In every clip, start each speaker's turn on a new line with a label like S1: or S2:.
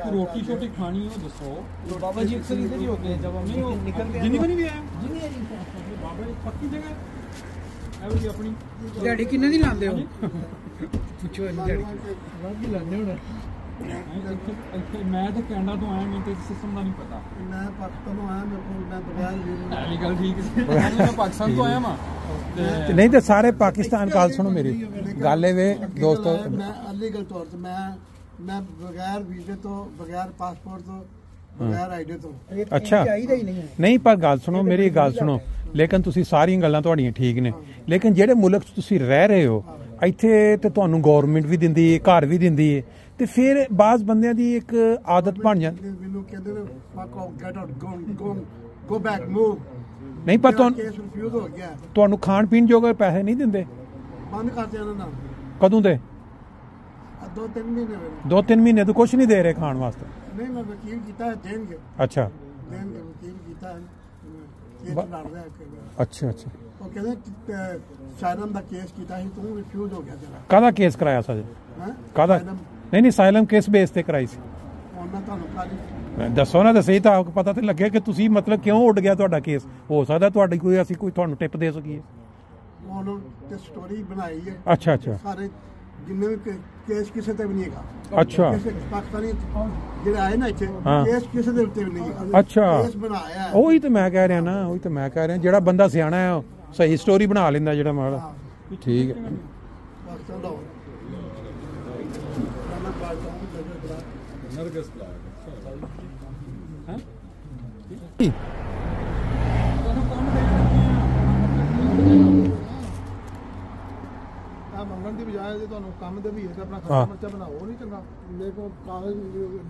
S1: रोटी शोटी खानी हो दसो। बाबा जी अक्सर इधर ही होते हैं जब हम निकलते हैं। जिन्नी बनी भी आया बाबा जी पक्की जगह है अपनी दिहाड़ी किन्ने दी लांदे हो पुछो दिहाड़ी वादी लांदे हो मैं तो कनाडा तो आया मैं तो सिस्टम का नहीं पता मैं पाकिस्तान तो आया मेरे को मैं बगैर गल ठीक है मैं पाकिस्तान तो आया मैं
S2: नहीं तो सारे पाकिस्तान गल सुनो मेरी गल वे दोस्तों
S3: मैं अलीगल तौर से मैं बगैर वीजे तो बगैर पासपोर्ट तो बगैर आईडी तो
S2: अच्छा नहीं पर गल सुनो मेरी गल सुनो लेकिन तुसी सारी गल्लां तुहाडियां ठीक ने लेकिन जेहड़े मुल्क तुसी रह रहे हो ਇੱਥੇ ਤੇ ਤੁਹਾਨੂੰ ਗਵਰਨਮੈਂਟ ਵੀ ਦਿੰਦੀ ਹੈ ਘਰ ਵੀ ਦਿੰਦੀ ਹੈ ਤੇ ਫਿਰ ਬਾਜ਼ ਬੰਦਿਆਂ ਦੀ ਇੱਕ ਆਦਤ ਬਣ ਜਾਂਦੀ
S3: ਮੈਨੂੰ ਕਹਿੰਦੇ ਨੇ fuck out get out go back move
S2: ਨਹੀਂ ਪਰ
S3: ਕੇਸ ਰਿਫਿਊਜ਼ ਹੋ ਗਿਆ
S2: ਤੁਹਾਨੂੰ ਖਾਣ ਪੀਣ ਜੋਗੇ ਪੈਸੇ ਨਹੀਂ ਦਿੰਦੇ
S3: ਬੰਦ ਕਰ ਦਿਆ ਉਹਨਾਂ
S2: ਕਦੋਂ ਦੇ
S3: 2-3 ਮਹੀਨੇ
S2: 2-3 ਮਹੀਨੇ ਤੋਂ ਕੁਝ ਨਹੀਂ ਦੇ ਰਹੇ ਖਾਣ ਵਾਸਤੇ
S3: ਨਹੀਂ ਮੈਂ ਵਕੀਲ ਕੀਤਾ ਦੇਣਗੇ
S2: ਅੱਛਾ
S3: ਦੇਣਗੇ ਵਕੀਲ ਕੀਤਾ ਕੇਸ ਲੜਦਾ
S2: ਅੱਛਾ ਅੱਛਾ
S3: ਉਹ ਕਹਿੰਦੇ ਸਾਇਲਮ ਦਾ ਕੇਸ ਕੀਤਾ ਸੀ ਤੂੰ ਰਿਫਿਊਜ਼ ਹੋ ਗਿਆ ਤੇਰਾ
S2: ਕਾਹਦਾ ਕੇਸ ਕਰਾਇਆ ਸਰ
S3: ਹੈ
S2: ਕਾਹਦਾ ਨਹੀਂ ਨਹੀਂ ਸਾਇਲਮ ਕਿਸ ਬੇਸ ਤੇ ਕਰਾਈ ਸੀ
S3: ਉਹਨਾਂ ਤੁਹਾਨੂੰ ਕਾਲੀ
S2: ਦੱਸੋ ਨਾ ਦੱਸੀ ਤਾਂ ਪਤਾ ਤੇ ਲੱਗਿਆ ਕਿ ਤੁਸੀਂ ਮਤਲਬ ਕਿਉਂ ਉੱਡ ਗਿਆ ਤੁਹਾਡਾ ਕੇਸ ਹੋ ਸਕਦਾ ਤੁਹਾਡੀ ਕੋਈ ਅਸੀਂ ਕੋਈ ਤੁਹਾਨੂੰ ਟਿਪ ਦੇ ਸਕੀਏ
S3: ਉਹਨੂੰ ਤੇ ਸਟੋਰੀ ਬਣਾਈ ਹੈ
S2: ਅੱਛਾ ਅੱਛਾ
S3: ਸਾਰੇ ਜਿੰਨੇ ਵੀ ਕੇਸ ਕਿਸੇ ਤੇ ਵੀ ਨਹੀਂ ਹੈਗਾ
S2: ਅੱਛਾ
S3: ਪਾਕਿਸਤਾਨੀ ਜਿਹੜੇ ਆਏ ਨਾ ਇੱਥੇ ਕੇਸ ਕਿਸੇ ਦੇ ਉੱਤੇ ਵੀ ਨਹੀਂ ਹੈਗਾ
S2: ਅੱਛਾ
S3: ਕੇਸ ਬਣਾਇਆ
S2: ਉਹੀ ਤਾਂ ਮੈਂ ਕਹਿ ਰਿਹਾ ਨਾ ਉਹੀ ਤਾਂ ਮੈਂ ਕਹਿ ਰਿਹਾ ਜਿਹੜਾ ਬੰਦਾ ਸਿਆਣਾ ਹੈ ਸਹੀ ਸਟੋਰੀ ਬਣਾ ਲੈਂਦਾ ਜਿਹੜਾ ਮਾੜਾ ਠੀਕ ਹੈ
S3: ਪਾਕਿਸਤਾਨ ਦਾ
S1: नरगस
S3: ਮੰਗਣ ਦੀ ਬਜਾਏ ਜੇ ਤੁਹਾਨੂੰ ਕੰਮ ਦੇ ਵੀ ਹੈ ਤਾਂ ਆਪਣਾ ਖਰਚਾ ਮਰਚਾ ਬਣਾਓ ਨਹੀਂ ਚੰਗਾ ਮੇਰੇ ਕੋਲ ਕਾਗਜ਼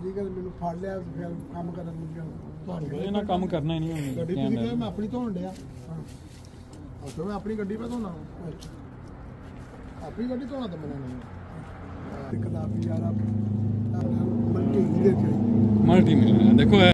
S3: ਲੀਗਲ ਮੈਨੂੰ ਫੜ ਲਿਆ ਫਿਰ ਕੰਮ ਕਰਨ ਨੂੰ
S1: ਤੁਹਾਨੂੰ ਇਹਨਾਂ ਕੰਮ ਕਰਨਾ ਹੀ ਨਹੀਂ
S3: ਗੱਡੀ ਤੁਸੀਂ ਕਿਹਾ ਮੈਂ ਆਪਣੀ ਧੋਣ ਡਿਆ ਅੱਛਾ ਮੈਂ ਆਪਣੀ ਗੱਡੀ 'ਤੇ ਧੋਣਾ ਆਪਣੀ ਗੱਡੀ ਧੋਣਾ ਤਾਂ ਮੈਨੂੰ ਨਹੀਂ ਕਿਤਾਬੀ ਯਾਰ ਮਲਟੀ ਮਿਲਰ ਦੇਖੋ